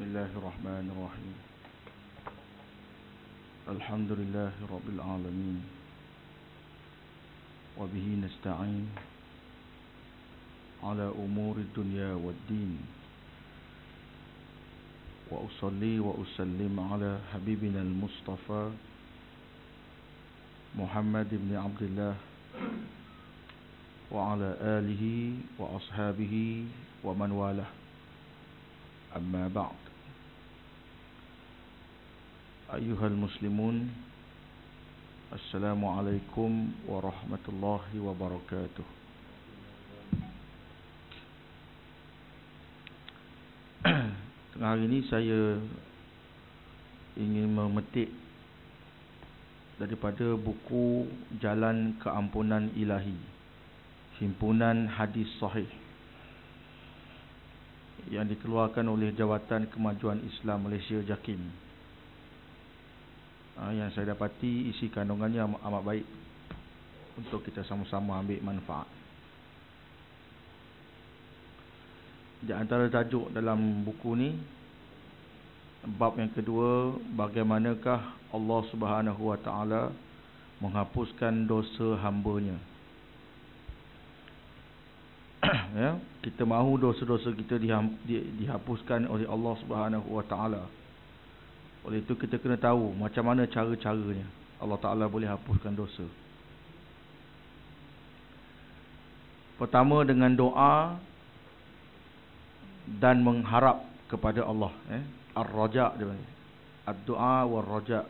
Bismillahirrahmanirrahim. Alhamdulillahi rabbil alamin. Wa bihi nasta'in ala umuri dunya waddin. Wa usalli wa usallim ala habibina al-Mustafa Muhammad ibn Abdullah wa ala alihi wa ashabihi wa man walah. Amma ba'd. Ayyuhal muslimun, assalamualaikum warahmatullahi wabarakatuh. Tengah hari ini saya ingin memetik daripada buku Jalan Keampunan Ilahi, himpunan hadis sahih yang dikeluarkan oleh Jabatan Kemajuan Islam Malaysia JAKIM. Yang saya dapati isi kandungannya amat baik untuk kita sama-sama ambil manfaat. Di antara tajuk dalam buku ni, bab yang kedua, bagaimanakah Allah Subhanahu Wa Taala menghapuskan dosa hamba-Nya. Ya, kita mahu dosa-dosa kita dihapuskan oleh Allah Subhanahu Wa Taala. Oleh itu kita kena tahu macam mana cara-caranya Allah Taala boleh hapuskan dosa. Pertama dengan doa dan mengharap kepada Allah. Ar-raja' dia panggil. Ad-du'a war-raja'.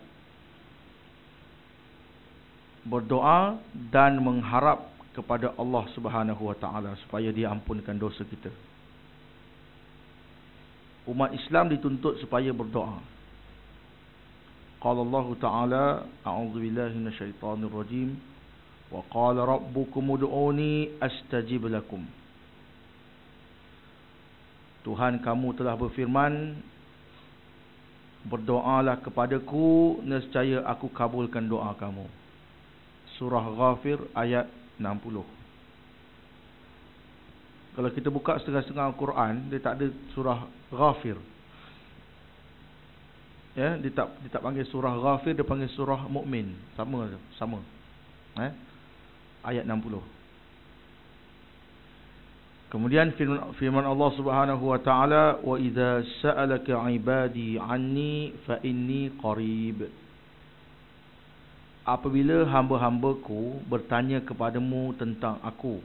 Berdoa dan mengharap kepada Allah Subhanahu Wa Taala supaya Dia ampunkan dosa kita. Umat Islam dituntut supaya berdoa. Qala Allah Ta'ala, a'udzu billahi minasyaitonir rajim, wa qala rabbukum ud'uni astajib lakum. Tuhan kamu telah berfirman, berdoalah kepadaku, nescaya aku kabulkan doa kamu. Surah Ghafir ayat 60. Kalau kita buka setengah-setengah Al-Quran, dia tak ada surah Ghafir. Ya, dia tak panggil surah Ghafir, dia panggil surah Mukmin. Sama. Ayat 60. Kemudian firman Allah Subhanahu Wa Taala, wa idza sa'alaka 'ibadi 'anni fa inni qarib. Apabila hamba-hambaku bertanya kepadamu tentang aku,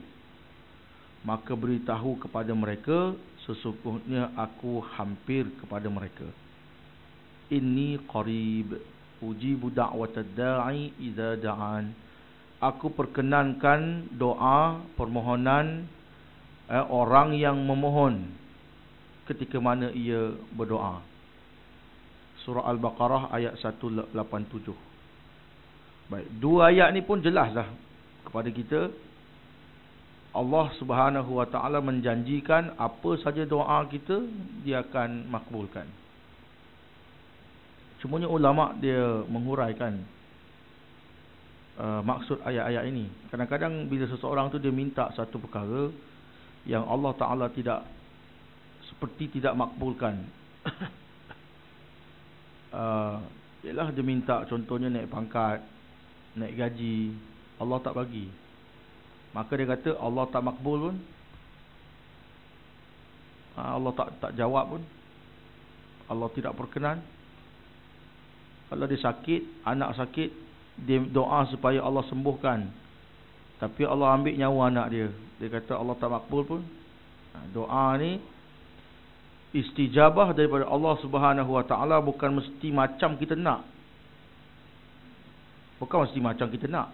maka beritahu kepada mereka, sesungguhnya aku hampir kepada mereka. Inni qarib, ujibu da'watad da'i idza da'an. Aku perkenankan doa, permohonan orang yang memohon ketika mana ia berdoa. Surah Al-Baqarah ayat 187. Baik, dua ayat ni pun jelaslah kepada kita. Allah Subhanahu Wa Taala menjanjikan apa saja doa kita, Dia akan makbulkan. Cumanya ulama dia menguraikan maksud ayat-ayat ini. Kadang-kadang bila seseorang tu dia minta satu perkara yang Allah Ta'ala tidak makbulkan. Ialah dia minta contohnya naik pangkat, naik gaji, Allah tak bagi. Maka dia kata Allah tak makbul pun, Allah tak jawab pun, Allah tidak berkenan. Kalau dia sakit, anak sakit, dia doa supaya Allah sembuhkan, tapi Allah ambil nyawa anak dia. Dia kata Allah tak makbul pun. Doa ni istijabah daripada Allah Subhanahu Wa Taala bukan mesti macam kita nak. Bukan mesti macam kita nak.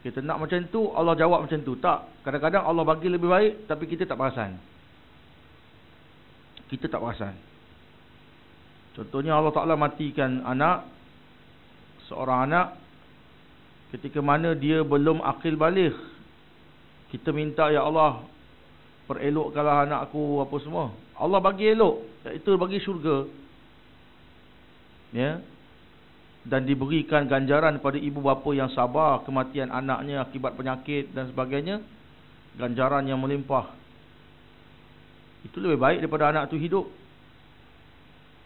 Kita nak macam tu, Allah jawab macam tu. Tak. Kadang-kadang Allah bagi lebih baik, tapi kita tak perasan. Contohnya Allah Ta'ala matikan seorang anak, ketika mana dia belum akil baligh. Kita minta, ya Allah, perelokkanlah anak aku apa semua. Allah bagi elok, iaitu bagi syurga. Ya. Dan diberikan ganjaran pada ibu bapa yang sabar kematian anaknya akibat penyakit dan sebagainya. Ganjaran yang melimpah. Itu lebih baik daripada anak tu hidup.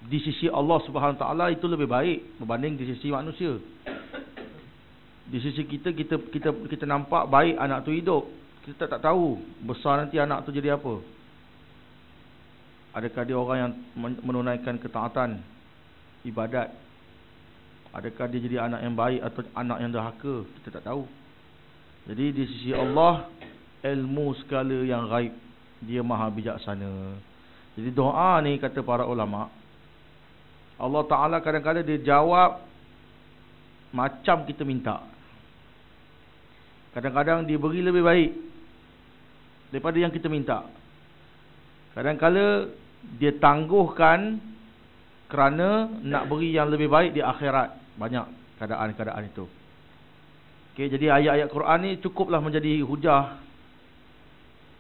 Di sisi Allah Subhanahu Taala itu lebih baik berbanding di sisi manusia. Di sisi kita nampak baik anak tu hidup. Kita tak tahu besar nanti anak tu jadi apa. Adakah dia orang yang menunaikan ketaatan, ibadat? Adakah dia jadi anak yang baik atau anak yang derhaka? Kita tak tahu. Jadi di sisi Allah, ilmu segala yang gaib, dia maha bijaksana. Jadi doa ni, kata para ulama, Allah Ta'ala kadang-kadang dia jawab macam kita minta. Kadang-kadang dia beri lebih baik daripada yang kita minta. Kadang-kadang dia tangguhkan kerana nak beri yang lebih baik di akhirat. Banyak keadaan-keadaan itu. Okey, jadi ayat-ayat Quran ni cukuplah menjadi hujah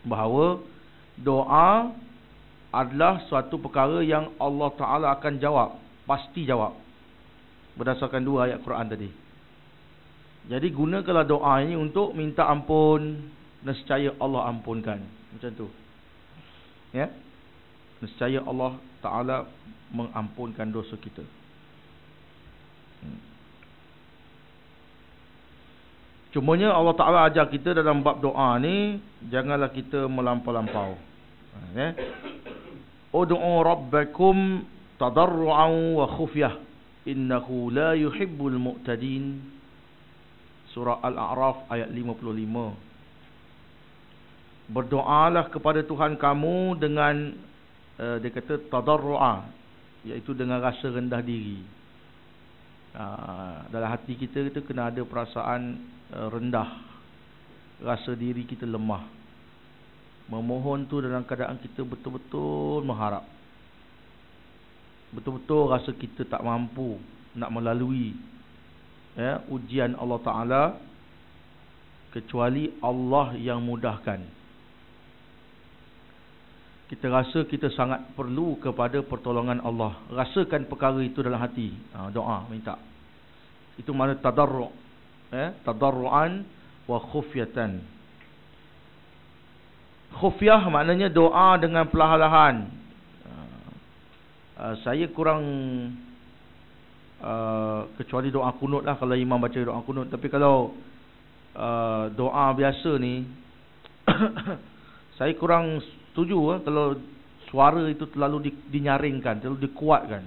bahawa doa adalah suatu perkara yang Allah Ta'ala akan jawab. Pasti jawab. Berdasarkan dua ayat Quran tadi. Jadi gunakanlah doa ini untuk minta ampun. Nescaya Allah ampunkan. Macam tu. Ya. Nescaya Allah Ta'ala mengampunkan dosa kita. Cumanya Allah Ta'ala ajar kita dalam bab doa ni, janganlah kita melampau-lampau. Ya. Ud'u rabbakum tadarru'an wa khufyah innahu la yuhibbul mu'tadin. Surah Al-A'raf ayat 55. Berdoalah kepada Tuhan kamu dengan dia kata tadarru'a, iaitu dengan rasa rendah diri. Dalam hati kita kena ada perasaan rendah, rasa diri kita lemah. Memohon tu dalam keadaan kita betul-betul mengharap, betul-betul rasa kita tak mampu nak melalui ujian Allah Ta'ala, kecuali Allah yang mudahkan. Kita rasa kita sangat perlu kepada pertolongan Allah. Rasakan perkara itu dalam hati. Doa, minta. Itu makna tadarru'. Tadarru'an wa khufyatan. Khufyah maknanya doa dengan perlahan-lahan. Saya kurang kecuali doa kunut lah, kalau imam baca doa kunut. Tapi kalau doa biasa ni saya kurang setuju kalau suara itu terlalu dinyaringkan, terlalu dikuatkan.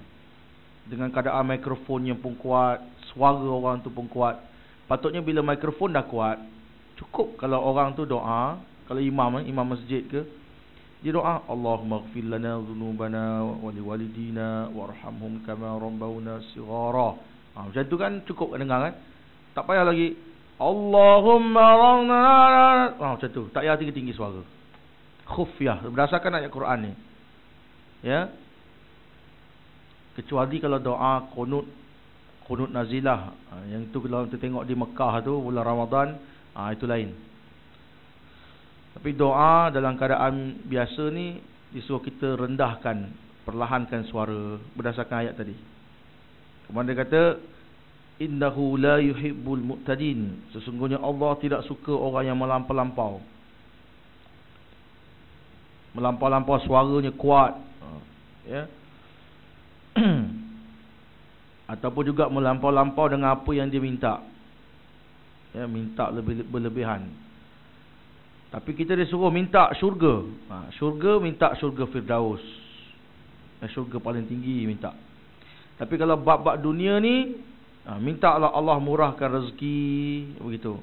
Dengan keadaan mikrofon yang pun kuat, suara orang tu pun kuat. Patutnya bila mikrofon dah kuat, cukup kalau orang tu doa. Kalau imam masjid ke, dia doa, Allahumma ighfir lana dhunubana wa liwalidina warhamhum kama rabbawna shighara. Macam tu kan cukup dengar kan. Tak payah lagi Allahumma rabbana. Macam tu, tak payah tinggi-tinggi suara. Khufyah berdasarkan ayat Quran ni. Ya. Kecuali kalau doa kunut nazilah, yang tu kalau kita tengok di Mekah tu bulan Ramadan, itu lain. Tapi doa dalam keadaan biasa ni disuruh kita rendahkan, perlahankan suara berdasarkan ayat tadi. Kemudian dia kata innahu la yuhibbul mu'tadin. Sesungguhnya Allah tidak suka orang yang melampau-lampau. Melampau-lampau suaranya kuat. Ya. Ataupun juga melampau-lampau dengan apa yang dia minta. Ya, minta berlebihan. Tapi kita disuruh minta syurga. Syurga, minta syurga Firdaus. Syurga paling tinggi minta. Tapi kalau bab-bab dunia ni, mintalah Allah murahkan rezeki, begitu.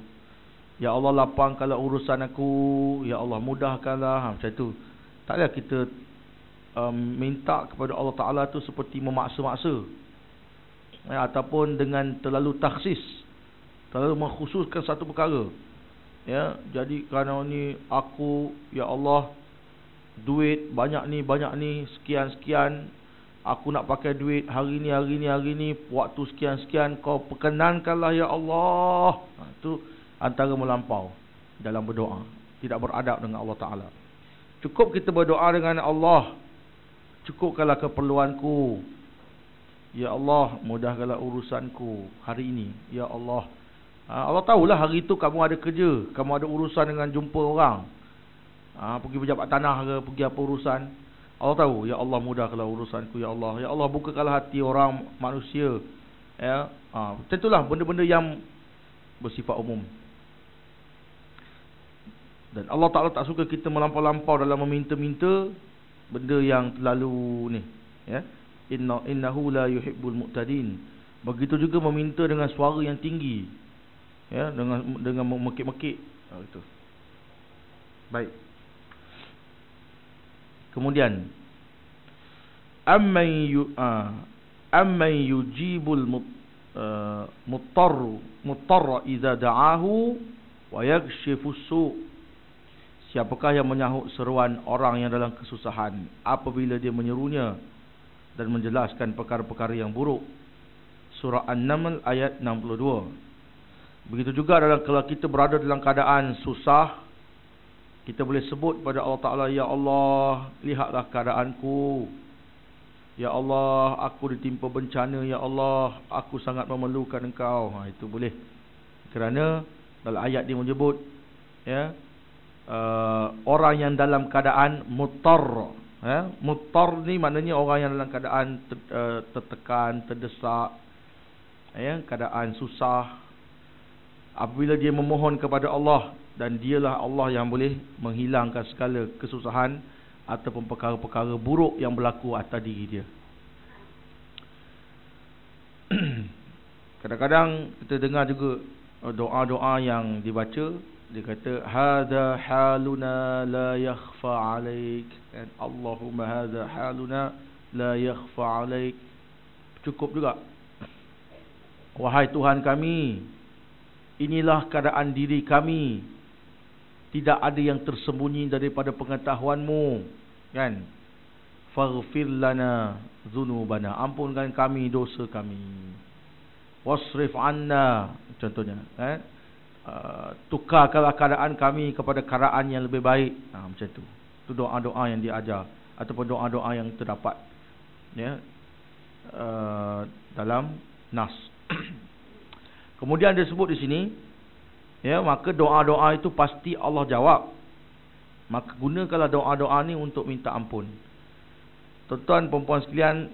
Ya Allah lapangkanlah urusan aku, ya Allah mudahkanlah, macam tu. Tak ada kita minta kepada Allah Ta'ala tu seperti memaksa-maksa, ataupun dengan terlalu takhsis, terlalu mengkhususkan satu perkara. Ya, jadi kerana ni aku, ya Allah, duit banyak ni, sekian-sekian, aku nak pakai duit hari ni, waktu sekian-sekian, kau perkenankanlah ya Allah. Itu antara melampau dalam berdoa, tidak beradab dengan Allah Ta'ala. Cukup kita berdoa dengan Allah, cukupkanlah keperluanku, ya Allah, mudahkanlah urusanku hari ini, ya Allah. Allah tahulah hari itu kamu ada kerja, kamu ada urusan dengan jumpa orang, pergi pejabat tanah ke, pergi apa urusan. Allah tahu, ya Allah mudahkanlah urusanku, ya Allah. Ya Allah bukakanlah hati orang manusia. Ya, tentulah benda-benda yang bersifat umum. Dan Allah Ta'ala tak suka kita melampau-lampau dalam meminta-minta benda yang terlalu ni, ya. Innahu la yuhibbul mu'tadin. Begitu juga meminta dengan suara yang tinggi, ya, dengan memekik-mekik, itu. Baik. Kemudian amman yujibul muttarra idza da'ahu wa yakshifus su'. Siapakah yang menyahut seruan orang yang dalam kesusahan apabila dia menyerunya dan menjelaskan perkara-perkara yang buruk. Surah An-Naml ayat 62. Begitu juga kalau kita berada dalam keadaan susah, kita boleh sebut kepada Allah Ta'ala, ya Allah, lihatlah keadaanku. Ya Allah, aku ditimpa bencana. Ya Allah, aku sangat memerlukan Engkau. Itu boleh. Kerana dalam ayat dia menyebut, ya, orang yang dalam keadaan muttar, ya. Muttar ni maknanya orang yang dalam keadaan tertekan, terdesak, ya, keadaan susah. Apabila dia memohon kepada Allah, dan dialah Allah yang boleh menghilangkan segala kesusahan ataupun perkara-perkara buruk yang berlaku atas diri dia. Kadang-kadang kita dengar juga doa-doa yang dibaca. Dia kata, hadza haluna la yakhfa alaik. Allahumma hadza haluna la yakhfa alaik. Cukup juga. Wahai Tuhan kami, inilah keadaan diri kami. Tidak ada yang tersembunyi daripada pengetahuanmu, kan? Faghfir lana dzunubana. Ampunkan kami dosa kami. Wasrif anna, contohnya, tukarkanlah keadaan kami kepada keadaan yang lebih baik. Macam tu. Itu doa-doa yang diajar ataupun doa-doa yang terdapat, ya, dalam nas. Kemudian dia sebut di sini, ya, maka doa-doa itu pasti Allah jawab. Maka gunakanlah doa-doa ni untuk minta ampun. Tuan-tuan perempuan sekalian,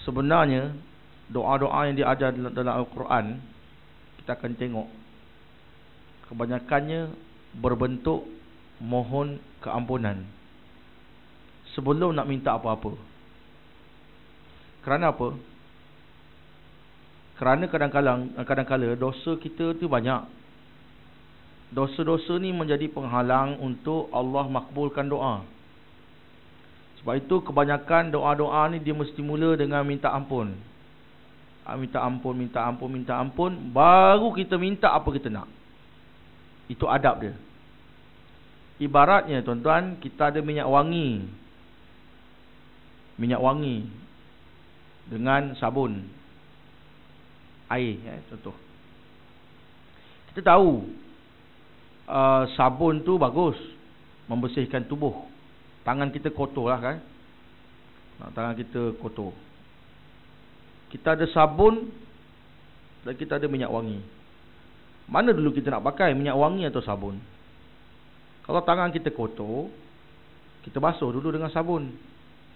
sebenarnya doa-doa yang diajar dalam Al-Quran, kita akan tengok kebanyakannya berbentuk mohon keampunan sebelum nak minta apa-apa. Kerana apa? Kerana kadang-kala dosa kita tu banyak. Dosa-dosa ni menjadi penghalang untuk Allah makbulkan doa. Sebab itu kebanyakan doa-doa ni dia mesti mula dengan minta ampun. Minta ampun, minta ampun, minta ampun, baru kita minta apa kita nak. Itu adab dia. Ibaratnya tuan-tuan, kita ada minyak wangi. Minyak wangi dengan sabun, air, ya, contoh. Kita tahu sabun tu bagus, membersihkan tubuh. Tangan kita kotor lah, kan? Tangan kita kotor. Kita ada sabun dan kita ada minyak wangi. Mana dulu kita nak pakai, minyak wangi atau sabun? Kalau tangan kita kotor, kita basuh dulu dengan sabun,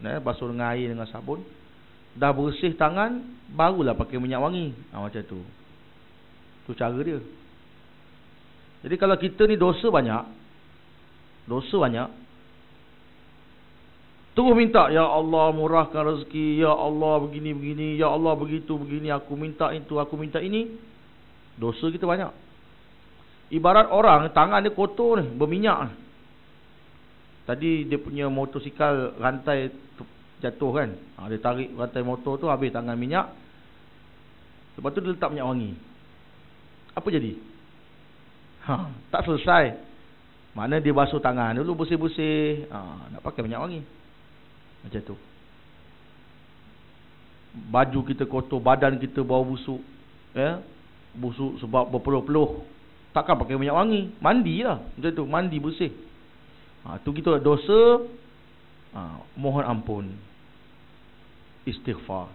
basuh dengan air dengan sabun. Dah bersih tangan, barulah pakai minyak wangi. Macam tu. Tu cara dia. Jadi kalau kita ni dosa banyak, terus minta, ya Allah murahkan rezeki, ya Allah begini-begini, ya Allah begitu-begini, aku minta itu, aku minta ini. Dosa kita banyak. Ibarat orang tangan dia kotor ni, berminyak. Tadi dia punya motosikal rantai jatuh, kan? Dia tarik rantai motor tu, habis tangan minyak. Lepas tu dia letak minyak wangi. Apa jadi? Tak selesai. Mana dia basuh tangan dulu, bersih-bersih, nak pakai minyak wangi. Macam tu. Baju kita kotor, badan kita bau busuk, ya, busuk sebab berpeluh-peluh, takkan pakai minyak wangi, mandilah. Macam tu, mandi bersih. Tu kita dosa, mohon ampun, istighfar.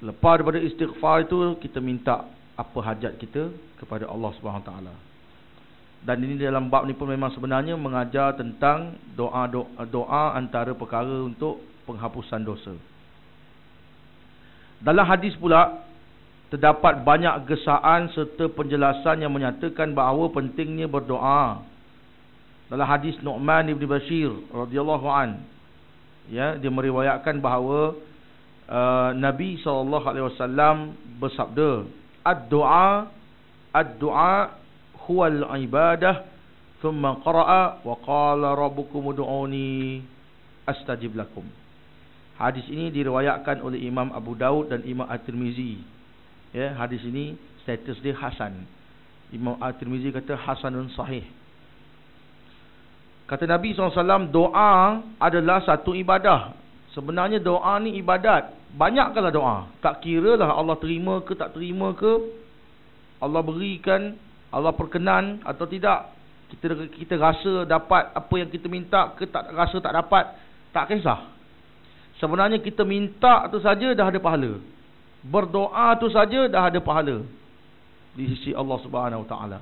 Lepas daripada istighfar itu, kita minta apa hajat kita kepada Allah Subhanahu Wa Taala. Dan ini dalam bab ni pun memang sebenarnya mengajar tentang doa antara perkara untuk penghapusan dosa. Dalam hadis pula terdapat banyak gesaan serta penjelasan yang menyatakan bahawa pentingnya berdoa. Dalam hadis Nu'man ibn Bashir radhiyallahu an, ya, dia meriwayatkan bahawa Nabi SAW bersabda, Ad-du'a huwal ibadah, thumma qara'a wa qala rabbukum ud'uni astajib lakum. Hadis ini diriwayatkan oleh Imam Abu Daud dan Imam At-Tirmizi. Ya, hadis ini status dia hasan. Imam At-Tirmizi kata hasanun sahih. Kata Nabi SAW, doa adalah satu ibadah. Sebenarnya doa ni ibadat. Banyakkanlah doa. Tak kira lah Allah terima ke tak terima ke, Allah berikan, Allah perkenan atau tidak, kita rasa dapat apa yang kita minta ke tak rasa tak dapat, tak kisah. Sebenarnya kita minta tu saja dah ada pahala. Berdoa tu saja dah ada pahala di sisi Allah Subhanahu Wa Taala.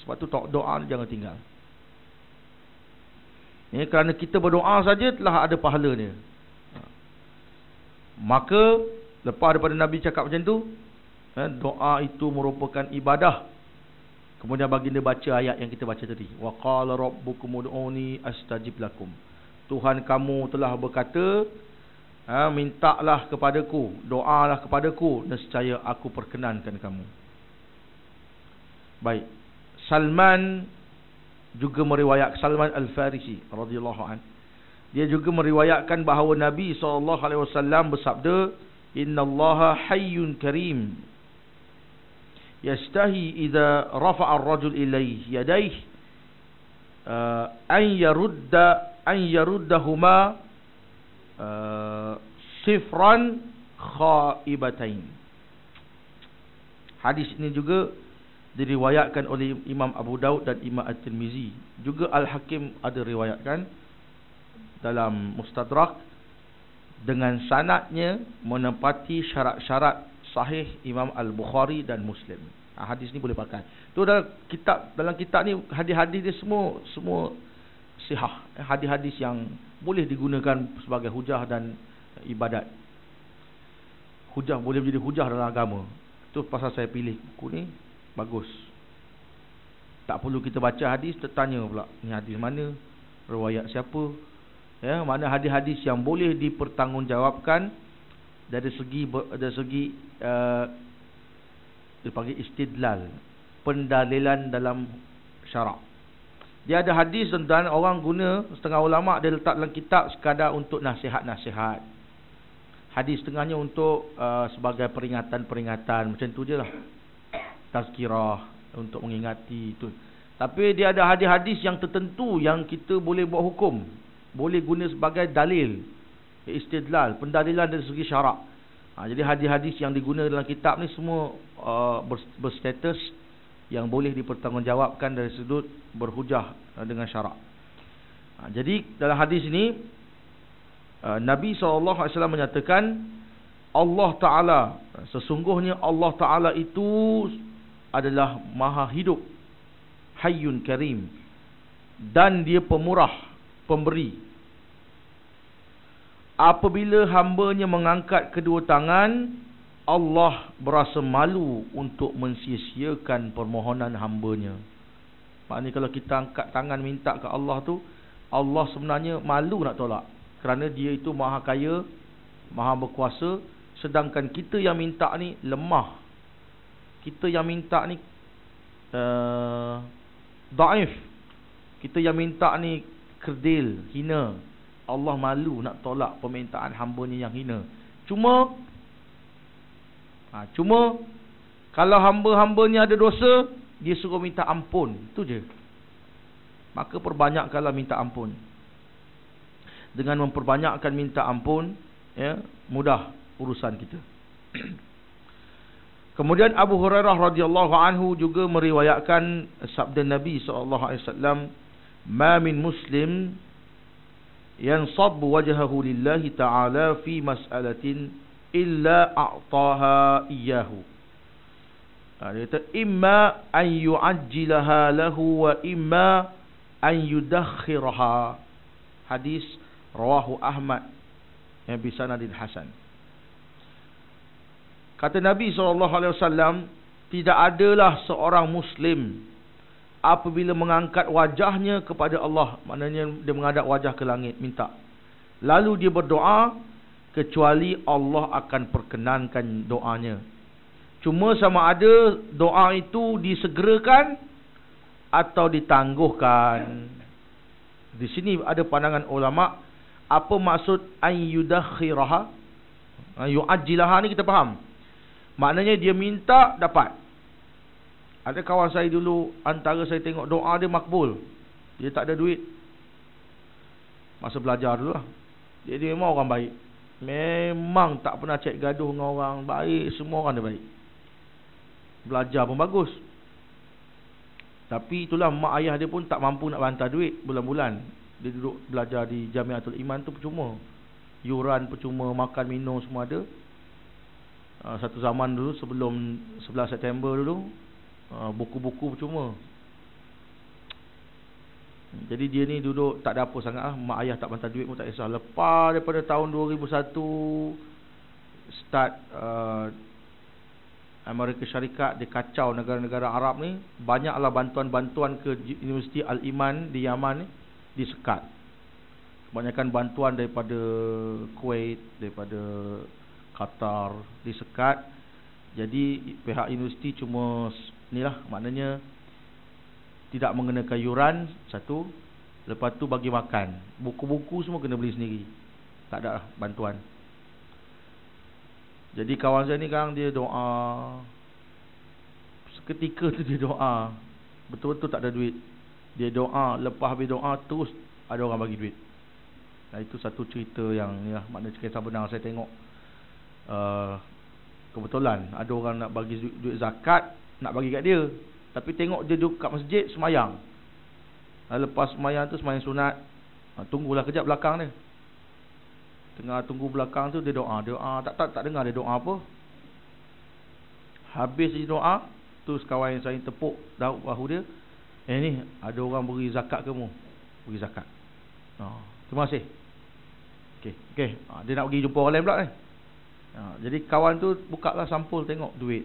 Sebab tu doa jangan tinggal. Ya, kerana kita berdoa saja telah ada pahalanya. Maka lepas daripada Nabi cakap macam tu, doa itu merupakan ibadah. Kemudian baginda baca ayat yang kita baca tadi, wa qala rabbukum ud'uni astajib lakum. Tuhan kamu telah berkata, mintalah kepadaku, doalah kepadaku, nescaya aku perkenankan kamu. Baik. Salman juga meriwayat, Salman Al-Farisi radhiyallahu an, dia juga meriwayatkan bahawa Nabi SAW bersabda, innallaha hayyun karim yastahi idza rafa'a ar-rajul ilayhi yadayhi an yaruddahuma sifran khaibatain. Hadis ini juga diriwayatkan oleh Imam Abu Daud dan Imam At-Tirmizi. Juga Al-Hakim ada riwayatkan dalam Mustadrak dengan sanadnya menepati syarat-syarat sahih Imam Al-Bukhari dan Muslim. Hadis ni boleh pakai. Tu dalam kitab ni hadis-hadis dia semua sihah. Hadis-hadis yang boleh digunakan sebagai hujah dan ibadat. Hujah boleh menjadi hujah dalam agama. Tu pasal saya pilih buku ni bagus. Tak perlu kita baca hadis tertanya pula ni hadis mana, riwayat siapa. Ya, mana hadis-hadis yang boleh dipertanggungjawabkan dari segi dipanggil istidlal, pendalilan dalam syarak. Dia ada hadis dan orang guna, setengah ulama dia letak dalam kitab sekadar untuk nasihat-nasihat. Hadis setengahnya untuk sebagai peringatan-peringatan, macam tu je lah, tazkirah, untuk mengingati itu. Tapi dia ada hadis-hadis yang tertentu yang kita boleh buat hukum, boleh guna sebagai dalil, istidlal, pendalilan dari segi syarak. Jadi hadis-hadis yang digunakan dalam kitab ni semua berstatus yang boleh dipertanggungjawabkan dari sudut berhujah dengan syarak. Jadi dalam hadis ini Nabi SAW menyatakan, Allah Ta'ala, sesungguhnya Allah Ta'ala itu adalah maha hidup, hayyun karim, dan dia pemurah, pemberi. Apabila hambanya mengangkat kedua tangan, Allah berasa malu untuk mensia-siakan permohonan hambanya. Maknanya kalau kita angkat tangan minta ke Allah tu, Allah sebenarnya malu nak tolak, kerana dia itu maha kaya, maha berkuasa. Sedangkan kita yang minta ni lemah, kita yang minta ni daif, kita yang minta ni kerdil, hina. Allah malu nak tolak permintaan hambanya yang hina. Cuma kalau hamba-hambanya ada dosa, dia suruh minta ampun, itu je. Maka perbanyakkanlah minta ampun. Dengan memperbanyakkan minta ampun, ya, mudah urusan kita. Kemudian Abu Hurairah radhiyallahu anhu juga meriwayatkan sabda Nabi SAW, "Ma min muslim yansabbu wajhahu lillahi ta'ala fi mas'alatin illa a'taha iyyahu." Dia kata imma an yu'ajjilaha lahu wa imma an yudakhiraha. Hadis rawahu Ahmad yang bisanadin hasan. Kata Nabi SAW, tidak adalah seorang Muslim apabila mengangkat wajahnya kepada Allah, maknanya dia menghadap wajah ke langit minta, lalu dia berdoa, kecuali Allah akan perkenankan doanya. Cuma sama ada doa itu disegerakan atau ditangguhkan. Di sini ada pandangan ulama, apa maksud ayyudakhiraha? Yu'ajjilaha ni kita faham. Maknanya dia minta dapat. Ada kawan saya dulu, antara saya tengok doa dia makbul. Dia tak ada duit. Masa belajar dulu lah. Dia memang orang baik. Memang tak pernah cek gaduh dengan orang. Baik, semua orang dia baik. Belajar pun bagus. Tapi itulah, mak ayah dia pun tak mampu nak hantar duit bulan-bulan. Dia duduk belajar di Jamiatul Iman tu percuma. Yuran percuma, makan minum semua ada. Satu zaman dulu sebelum 11 September dulu, buku-buku percuma. Jadi dia ni duduk tak ada apa sangat lah. Mak ayah tak hantar duit pun tak kisah. Lepas daripada tahun 2001 start Amerika Syarikat, dia kacau negara-negara Arab ni, banyaklah bantuan-bantuan ke Universiti Al-Iman di Yaman ni disekat. Kebanyakan bantuan daripada Kuwait, daripada Qatar disekat. Jadi pihak universiti cuma inilah, maknanya tidak mengenakan yuran, satu. Lepas tu bagi makan. Buku-buku semua kena beli sendiri. Tak ada bantuan. Jadi kawan saya ni sekarang dia doa. Seketika tu dia doa. Betul-betul tak ada duit. Dia doa, lepas habis doa terus ada orang bagi duit. Nah, itu satu cerita yang ya, maknanya kisah benar saya tengok. Kebetulan ada orang nak bagi duit zakat, nak bagi kat dia. Tapi tengok dia duduk kat masjid semayang. Lepas semayang tu, semayang sunat, tunggulah kejap belakang dia. Tengah tunggu belakang tu dia doa. Tak dengar dia doa apa. Habis dia doa, tu kawan saya tepuk bahu dia. Ni ada orang beri zakat kamu. Beri zakat. Terima kasih. Okey. Dia nak pergi jumpa orang lain pula ni. Jadi kawan tu bukalah sampul, tengok duit.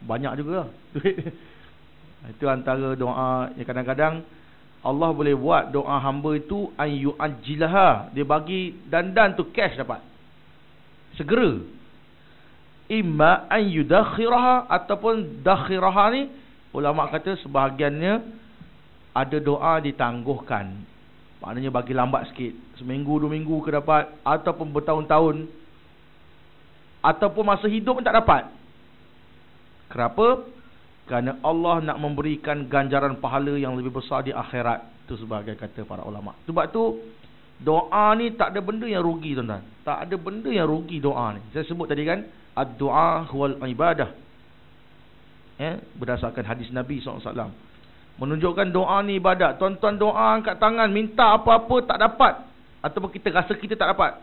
Banyak juga lah duit. Itu antara doa yang kadang-kadang Allah boleh buat doa hamba itu ayu ajilaha. Dia bagi dandan tu cash dapat. Segera. Imma an yudakhiraha, ataupun dakhiraha ni ulama kata sebahagiannya ada doa ditangguhkan. Maknanya bagi lambat sikit. Seminggu, 2 minggu ke dapat, ataupun bertahun-tahun, ataupun masa hidup pun tak dapat. Kenapa? Kerana Allah nak memberikan ganjaran pahala yang lebih besar di akhirat. Itu sebagai kata para ulama. Sebab tu doa ni tak ada benda yang rugi, tuan-tuan. Tak ada benda yang rugi doa ni. Saya sebut tadi kan, ad-du'a huwal ibadah. Berdasarkan hadis Nabi SAW. Menunjukkan doa ni ibadat. Tuan-tuan doa angkat tangan, minta apa-apa tak dapat, ataupun kita rasa kita tak dapat.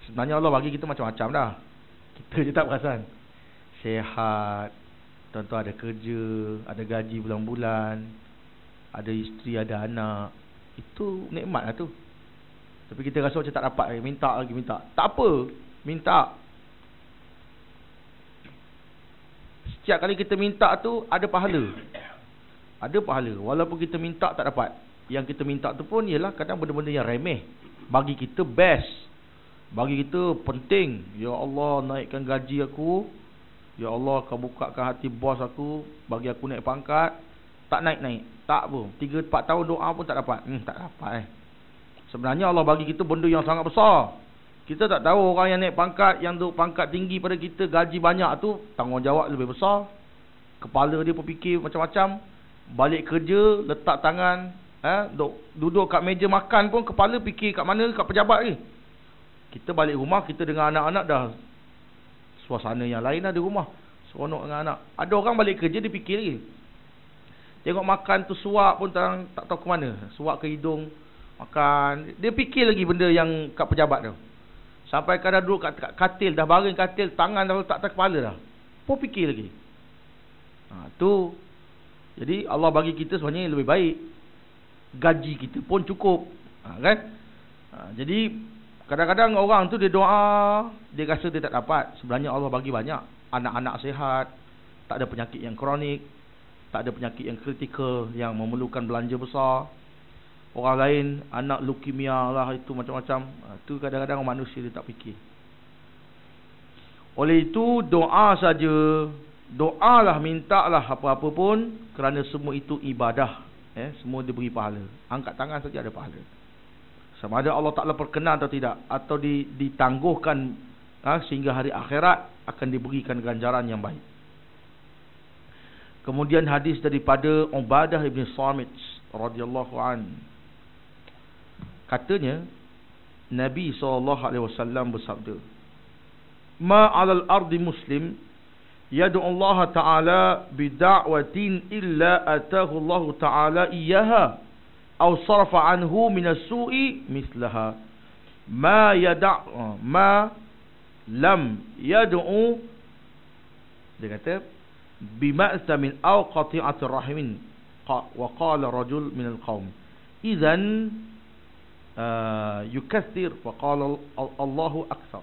Sebenarnya Allah bagi kita macam-macam dah. Kita je tak perasan. Sehat, tuan-tuan ada kerja, ada gaji bulan-bulan, ada isteri, ada anak. Itu nikmat lah tu. Tapi kita rasa macam tak dapat, minta lagi, minta. Tak apa, minta. Setiap kali kita minta tu ada pahala. Ada pahala. Walaupun kita minta tak dapat, yang kita minta tu pun ialah kadang benda-benda yang remeh. Bagi kita best, bagi kita penting. Ya Allah, naikkan gaji aku. Ya Allah, kau bukakan hati bos aku, bagi aku naik pangkat. Tak naik-naik, tak pun 3-4 tahun doa pun tak dapat. Tak dapat Sebenarnya Allah bagi kita benda yang sangat besar. Kita tak tahu orang yang naik pangkat, yang duduk pangkat tinggi pada kita, gaji banyak tu, tanggungjawab lebih besar. Kepala dia berfikir macam-macam. Balik kerja, letak tangan, duduk kat meja makan pun kepala fikir kat mana, kat pejabat ni. Kita balik rumah, kita dengan anak-anak dah suasana yang lain lah di rumah. Seronok dengan anak. Ada orang balik kerja dia fikir lagi. Tengok makan tu suap pun tak tahu ke mana. Suap ke hidung, makan. Dia fikir lagi benda yang kat pejabat tu. Sampai kadang duduk kat katil, dah baring katil, tangan dah letak atas kepala dah. Pun fikir lagi. Tu. Jadi Allah bagi kita sebenarnya lebih baik. Gaji kita pun cukup. Kan? Jadi kadang-kadang orang tu dia doa, dia rasa dia tak dapat. Sebenarnya Allah bagi banyak. Anak-anak sihat, tak ada penyakit yang kronik, tak ada penyakit yang kritikal yang memerlukan belanja besar. Orang lain anak leukemia lah, itu macam-macam. Itu kadang-kadang manusia dia tak fikir. Oleh itu doa saja, doalah, mintalah apa-apa pun, kerana semua itu ibadah. Semua diberi pahala. Angkat tangan saja ada pahala. Sama ada Allah Ta'ala perkenan atau tidak, atau ditangguhkan sehingga hari akhirat akan diberikan ganjaran yang baik. Kemudian hadis daripada Ubadah ibn Samit radhiyallahu an. Katanya Nabi SAW bersabda, "Ma 'alal ardi muslim yad'u Allah Ta'ala bida'watin illa atahu Allah Ta'ala iyyaha aw sarafa anhu min as-su'i mithlaha ma lam yad'u." Dia kata bima'sa min aw qati'atir rahimin. Wa qala rajul min al-qaum idzan yukaththir wa qala Allahu akthar.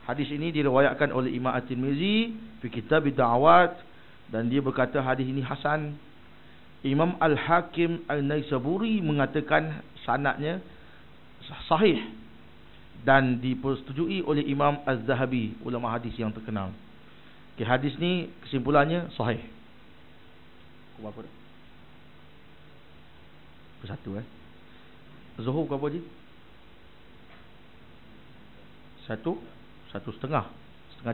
Hadis ini diriwayatkan oleh Imam At-Tirmizi fi kitab ad-da'awat, dan dia berkata hadis ini hasan. Imam Al-Hakim Al-Naisaburi mengatakan sanadnya sahih dan dipersetujui oleh Imam Az-Zahabi, ulama hadis yang terkenal. Hadis ni kesimpulannya sahih. Berapa dah? Satu Zuhur berapa je? Satu setengah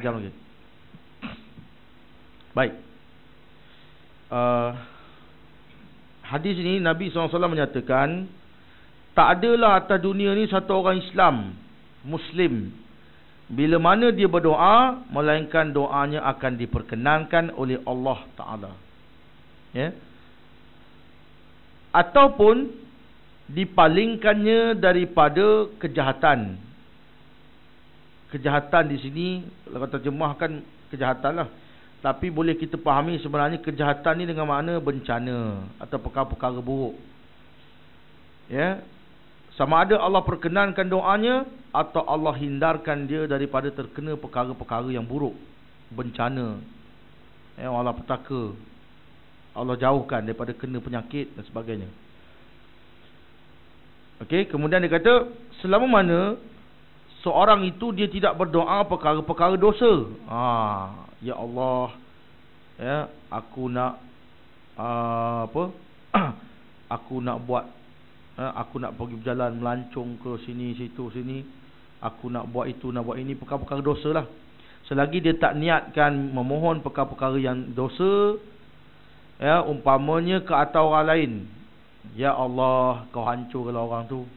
jam lagi. Baik. Hadis ini Nabi SAW menyatakan, tak adalah atas dunia ni satu orang Islam, Muslim, bila mana dia berdoa, melainkan doanya akan diperkenankan oleh Allah Ta'ala. Ataupun dipalingkannya daripada kejahatan. Kejahatan di sini, kalau terjemahkan kejahatan lah, tapi boleh kita fahami sebenarnya kejahatan ni dengan makna bencana atau perkara-perkara buruk. Sama ada Allah perkenankan doanya atau Allah hindarkan dia daripada terkena perkara-perkara yang buruk, bencana, Allah petaka, Allah jauhkan daripada kena penyakit dan sebagainya. Kemudian dia kata, selama mana seorang itu dia tidak berdoa perkara-perkara dosa. Ya Allah, aku nak aku nak buat, aku nak pergi berjalan melancong ke sini, situ, sini, aku nak buat itu, nak buat ini, perkara-perkara dosa lah. Selagi dia tak niatkan memohon perkara-perkara yang dosa, umpamanya ke atas orang lain, ya Allah, kau hancurkanlah orang tu,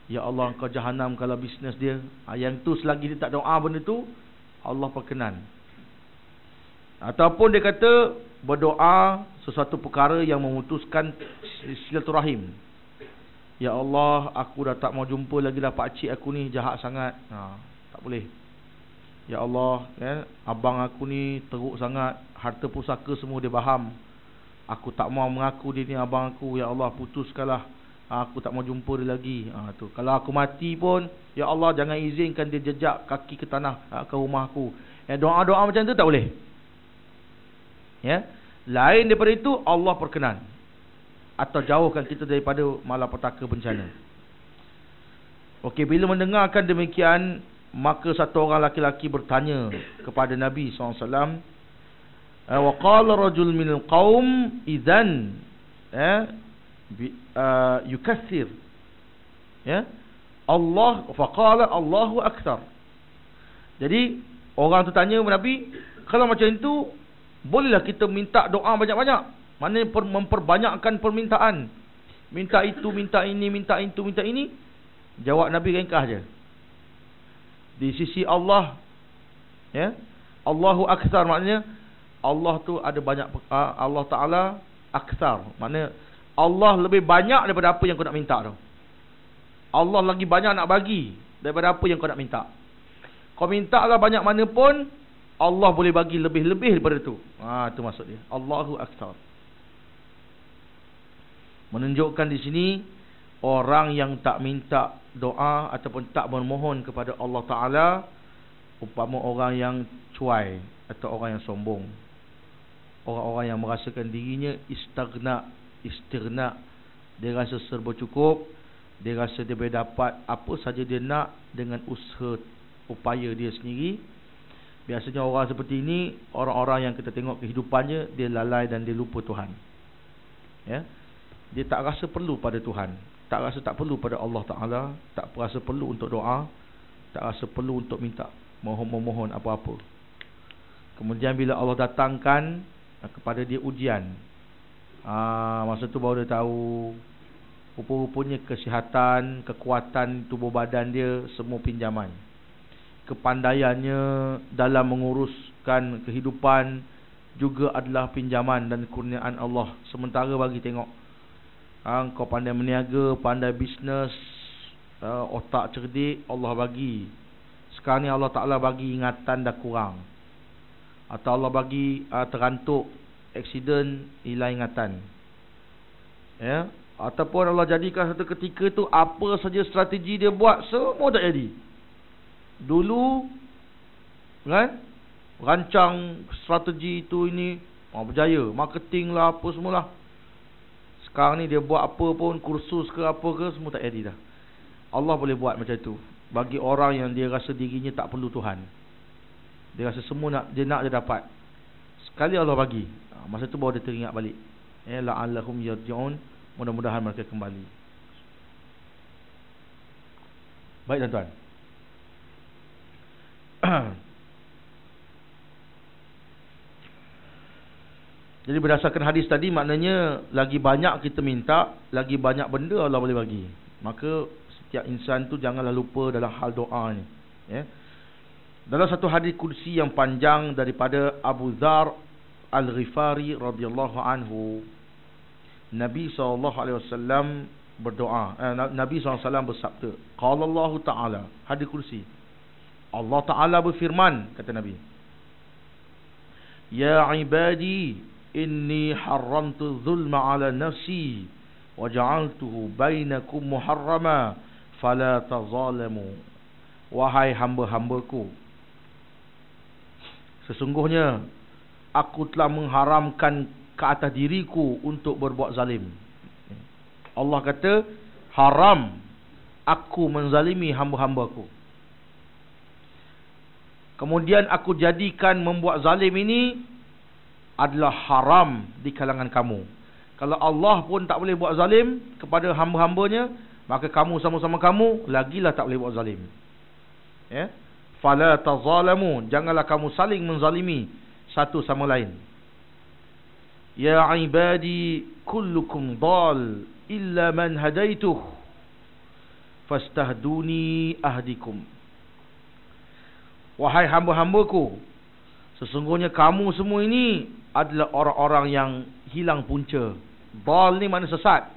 ya Allah, kau jahanamkanlah bisnes dia, yang tu selagi dia tak doa benda tu, Allah perkenan. Ataupun dia kata berdoa sesuatu perkara yang memutuskan silaturahim. Ya Allah, aku dah tak mau jumpa lagi lah pakcik aku ni, jahat sangat. Tak boleh. Ya Allah, abang aku ni teruk sangat, harta pusaka semua dia faham. Aku tak mau mengaku dia ni abang aku. Ya Allah, putuskanlah, aku tak mau jumpa dia lagi. Tu. Kalau aku mati pun, ya Allah, jangan izinkan dia jejak kaki ke tanah, ke rumah aku. Doa-doa macam tu tak boleh. Lain daripada itu, Allah perkenan atau jauhkan kita daripada malapetaka bencana. Bila mendengarkan demikian, maka satu orang laki-laki bertanya kepada Nabi SAW, wa qala rajul minal qaum idzan yukaththir, Allah, faqala Allahu akthar. Jadi orang tu tanya Nabi, kalau macam itu, bolehlah kita minta doa banyak-banyak. Maknanya memperbanyakkan permintaan. Minta itu, minta ini, minta itu, minta ini. Jawab Nabi ringkas je. Di sisi Allah, Allahu akthar, maknanya Allah tu ada banyak, Allah Ta'ala akthar, maknanya Allah lebih banyak daripada apa yang kau nak minta tu. Allah lagi banyak nak bagi daripada apa yang kau nak minta. Kau minta lah banyak mana pun, Allah boleh bagi lebih-lebih daripada itu. Itu maksud dia. Allahu Akbar. Menunjukkan di sini orang yang tak minta doa ataupun tak memohon kepada Allah Ta'ala, umpama orang yang cuai atau orang yang sombong. Orang-orang yang merasakan dirinya istirna. Dia rasa serba cukup. Dia rasa dia boleh dapat apa saja dia nak dengan usaha upaya dia sendiri. Biasanya orang seperti ini, orang-orang yang kita tengok kehidupannya, dia lalai dan dia lupa Tuhan. Ya, dia tak rasa perlu pada Tuhan, tak rasa tak perlu pada Allah Ta'ala, tak rasa perlu untuk doa, tak rasa perlu untuk minta memohon apa-apa. Kemudian bila Allah datangkan kepada dia ujian, masa tu baru dia tahu rupa-rupanya kesihatan, kekuatan tubuh badan dia semua pinjaman. Kepandaiannya dalam menguruskan kehidupan juga adalah pinjaman dan kurniaan Allah. Sementara bagi tengok, kau pandai meniaga, pandai bisnes, otak cerdik, Allah bagi. Sekarang ni Allah Ta'ala bagi ingatan dah kurang, atau Allah bagi terantuk, aksiden, hilang ingatan. Ya, ataupun Allah jadikan satu ketika tu apa saja strategi dia buat semua tak jadi. Dulu kan rancang strategi itu ini berjaya, marketing lah apa semualah. Sekarang ni dia buat apa pun, kursus ke apa ke, semua tak jadi dah. Allah boleh buat macam tu bagi orang yang dia rasa dirinya tak perlu Tuhan. Dia rasa semua dia nak dia dapat. Sekali Allah bagi, masa tu baru dia teringat balik. La'allahum yarji'un, mudah-mudahan mereka kembali. Baik tuan-tuan. Jadi berdasarkan hadis tadi, maknanya lagi banyak kita minta, lagi banyak benda Allah boleh bagi. Maka setiap insan tu janganlah lupa dalam hal doa ni. Ya. Dalam satu hadis kursi yang panjang daripada Abu Dzar Al-Ghifari radhiyallahu anhu, Nabi SAW berdoa. Nabi SAW bersabda, qala Allah Ta'ala, hadis kursi, Allah Ta'ala berfirman, kata Nabi, ya ibadi, inni haramtu zulma ala nafsi wa ja'altuhu bainakum muharrama fala tazalamu. Wahai hamba-hambaku, sesungguhnya aku telah mengharamkan ke atas diriku untuk berbuat zalim. Allah kata haram aku menzalimi hamba-hambaku. Kemudian aku jadikan membuat zalim ini adalah haram di kalangan kamu. Kalau Allah pun tak boleh buat zalim kepada hamba-hambanya, maka kamu sama-sama kamu lagilah tak boleh buat zalim. Ya? Fala tazalamu, janganlah kamu saling menzalimi satu sama lain. Ya ibadi kullukum dal illa man hadaituh fastahduni ahdikum. Wahai hamba-hambaku, sesungguhnya kamu semua ini adalah orang-orang yang hilang punca. Dal ni makna sesat.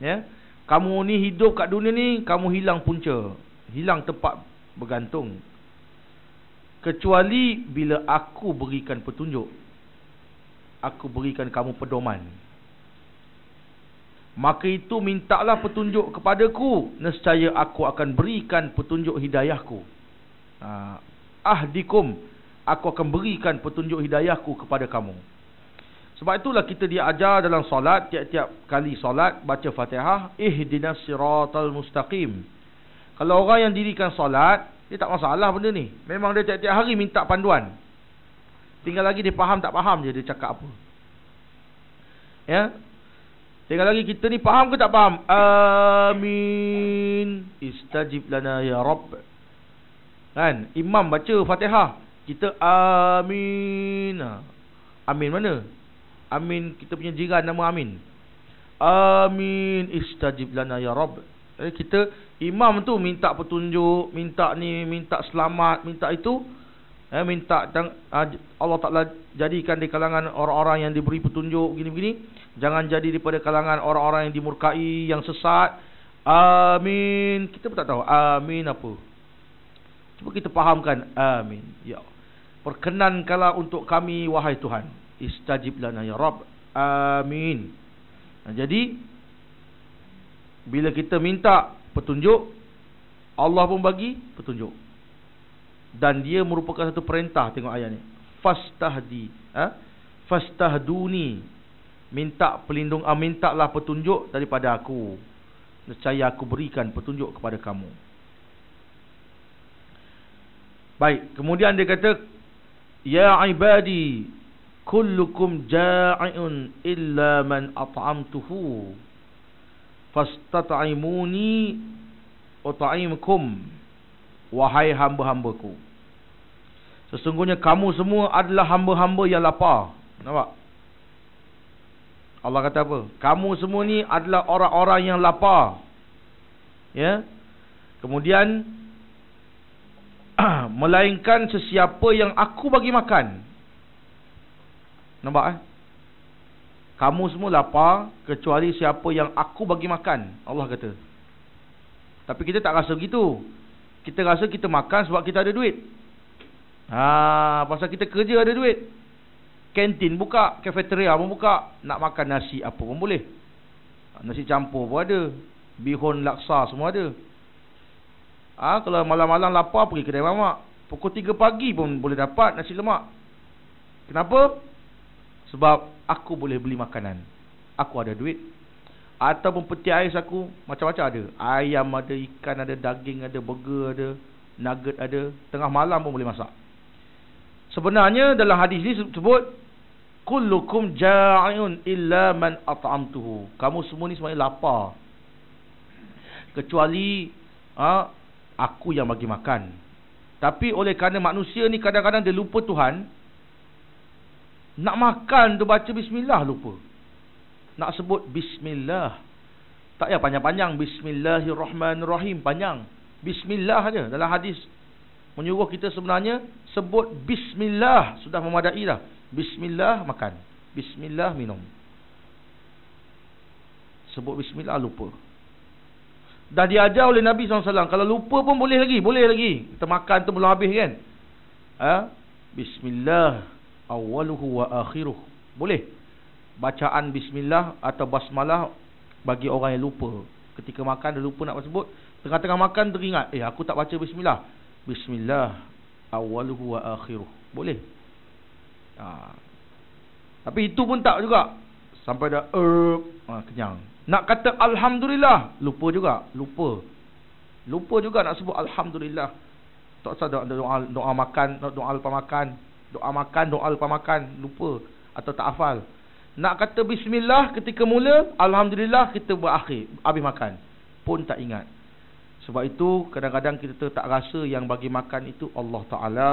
Ya? Kamu ni hidup kat dunia ni, kamu hilang punca, hilang tempat bergantung. Kecuali bila aku berikan petunjuk, aku berikan kamu pedoman, maka itu mintalah petunjuk kepadaku, nescaya aku akan berikan petunjuk hidayahku. Ahdikum, aku akan berikan petunjuk hidayahku kepada kamu. Sebab itulah kita diajar dalam solat, tiap-tiap kali solat baca Fatihah, ihdinas siratal mustaqim. Kalau orang yang dirikan solat, dia tak masalah benda ni. Memang dia tiap-tiap hari minta panduan. Tinggal lagi dia faham tak faham je dia cakap apa. Ya. Tinggal lagi kita ni faham ke tak faham. Amin. Istajib lana ya Rabb. Kan? Imam baca Fatihah, kita amin. Amin mana? Amin kita punya jiran nama Amin. Amin istajib lana ya Rabb. Kita imam tu minta petunjuk, minta ni, minta selamat, minta itu, minta Allah Ta'ala jadikan di kalangan orang-orang yang diberi petunjuk begini-begini. Jangan jadi daripada kalangan orang-orang yang dimurkai, yang sesat. Amin. Kita pun tak tahu amin apa. Cuba kita fahamkan amin. Ya. Perkenankanlah untuk kami wahai Tuhan. Istajib lana ya Rabb. Amin. Jadi bila kita minta petunjuk, Allah pun bagi petunjuk. Dan dia merupakan satu perintah. Tengok ayat ni. Fastahduni. Mintalah petunjuk daripada aku. Nescaya aku berikan petunjuk kepada kamu. Baik, kemudian dia kata, ya ibadi kullukum ja'iun illa man at'amtuhu fastat'imuni ut'imkum. Wahai hamba-hambaku, sesungguhnya kamu semua adalah hamba-hamba yang lapar. Nampak? Allah kata apa? Kamu semua ni adalah orang-orang yang lapar. Ya. Kemudian melainkan sesiapa yang aku bagi makan. Nampak? Kamu semua lapar kecuali siapa yang aku bagi makan, Allah kata. Tapi kita tak rasa begitu. Kita rasa kita makan sebab kita ada duit. Pasal kita kerja ada duit. Kantin buka, cafeteria pun buka. Nak makan nasi apa pun boleh. Nasi campur pun ada. Bihun laksa semua ada. Kalau malam-malam lapar pergi kedai mamak. Pukul 3 pagi pun boleh dapat nasi lemak. Kenapa? Sebab aku boleh beli makanan. Aku ada duit. Ataupun peti ais aku macam-macam ada. Ayam ada, ikan ada, daging ada, burger ada, nugget ada. Tengah malam pun boleh masak. Sebenarnya dalam hadis ni sebut kullukum ja'iun illa man at'amtuhu. Kamu semua ni semuanya lapar kecuali aku yang bagi makan. Tapi oleh kerana manusia ni kadang-kadang dia lupa Tuhan, nak makan tu baca bismillah lupa. Nak sebut bismillah, tak payah panjang-panjang. Bismillahirrahmanirrahim panjang. Bismillah aja. Dalam hadis menyuruh kita sebenarnya sebut bismillah sudah memadai dah. Bismillah makan, bismillah minum. Sebut bismillah lupa. Dah diajar oleh Nabi SAW. Kalau lupa pun boleh lagi. Kita makan tu belum habis kan. Bismillah awaluhu wa akhiruh. Boleh. Bacaan bismillah atau basmalah bagi orang yang lupa. Ketika makan dia lupa nak sebut. Tengah-tengah makan teringat, aku tak baca bismillah. Bismillah awaluhu wa akhiruh. Boleh. Tapi itu pun tak juga. Sampai dah kenyang. Nak kata alhamdulillah, lupa juga. Lupa juga nak sebut alhamdulillah. Tak usah doa makan, doa lepas makan. Doa makan, doa lepas makan. Lupa atau tak hafal. Nak kata bismillah ketika mula, alhamdulillah kita berakhir, habis makan pun tak ingat. Sebab itu kadang-kadang kita tak rasa yang bagi makan itu Allah Ta'ala.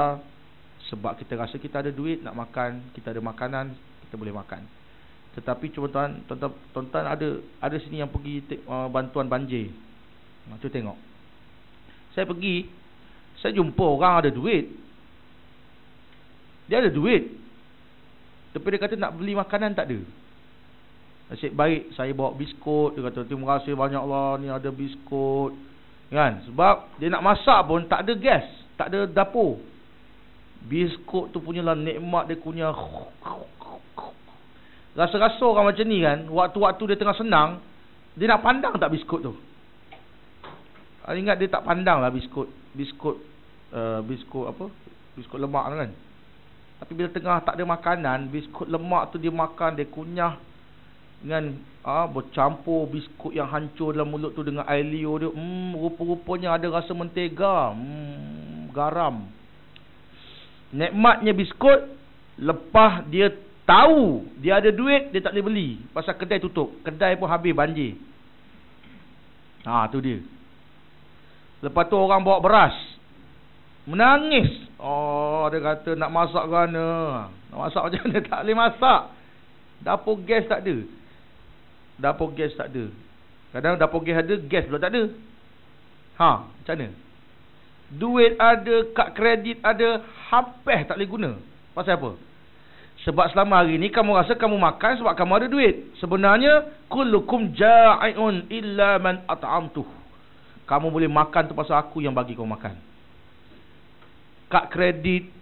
Sebab kita rasa kita ada duit nak makan, kita ada makanan, kita boleh makan. Tetapi tuan-tuan ada sini yang pergi bantuan banjir. Cuba tengok. Saya pergi, saya jumpa orang ada duit. Dia ada duit. Tapi dia kata nak beli makanan tak ada. Nasib baik saya bawa biskut. Dia kata terima kasih banyak lah, ni ada biskut. Kan? Sebab dia nak masak pun tak ada gas, tak ada dapur. Biskut tu punyalah nikmat dia punya. Rasa-rasa orang macam ni kan, waktu-waktu dia tengah senang, dia nak pandang tak biskut tu. Ingat dia tak pandang lah biskut apa? Biskut lemak tu kan. Tapi bila tengah tak ada makanan, biskut lemak tu dia makan, dia kunyah dengan bercampur biskut yang hancur dalam mulut tu dengan air liur dia. Rupa-rupanya ada rasa mentega, garam. Nikmatnya biskut. Lepas dia tahu dia ada duit, dia tak boleh beli pasal kedai tutup. Kedai pun habis banjir. Tu dia. Lepas tu orang bawa beras, menangis. Dia kata nak masak ke mana? Nak masak macam mana? Tak boleh masak. Dapur gas tak ada. Kadang dapur gas ada, gas pula tak ada. Macam mana? Duit ada, kad kredit ada, habis tak boleh guna. Pasal apa? Sebab selama hari ni kamu rasa kamu makan sebab kamu ada duit. Sebenarnya kullukum ja'iun illa man at'amtuh. Kamu boleh makan tu pasal aku yang bagi kau makan. Kad kredit,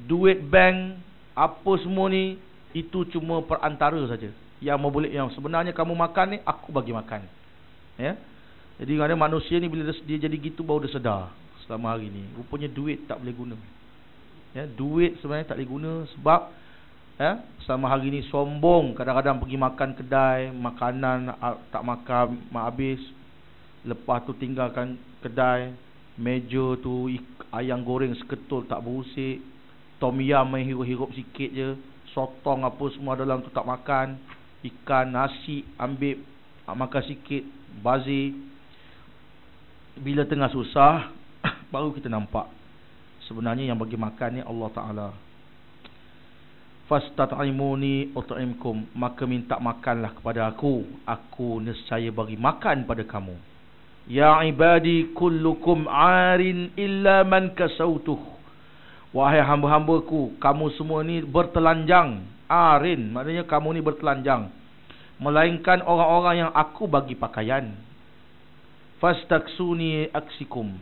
duit bank, apa semua ni, itu cuma perantara saja. Yang sebenarnya kamu makan ni, aku bagi makan. Ya. Jadi ada manusia ni bila dia jadi gitu baru dia sedar selama hari ni, rupanya duit tak boleh guna. Ya, duit sebenarnya tak boleh guna sebab selama hari ni sombong, kadang-kadang pergi makan kedai, makanan tak makan, mak habis. Lepas tu tinggalkan kedai, meja tu ayam goreng seketul tak berusik, tom yam main hirup-hirup sikit je, sotong apa semua dalam tu tak makan, ikan, nasi ambil makan sikit, bazir. Bila tengah susah baru kita nampak sebenarnya yang bagi makan ni Allah Ta'ala. Fastat'imuni ut'imkum, maka minta makanlah kepada aku nescaya bagi makan pada kamu. Ya ibadi kullukum arin illa man kasautuh. Wahai hamba-hambaku, kamu semua ni bertelanjang. Arin maknanya kamu ni bertelanjang, melainkan orang-orang yang aku bagi pakaian. Fastaksuni aksikum,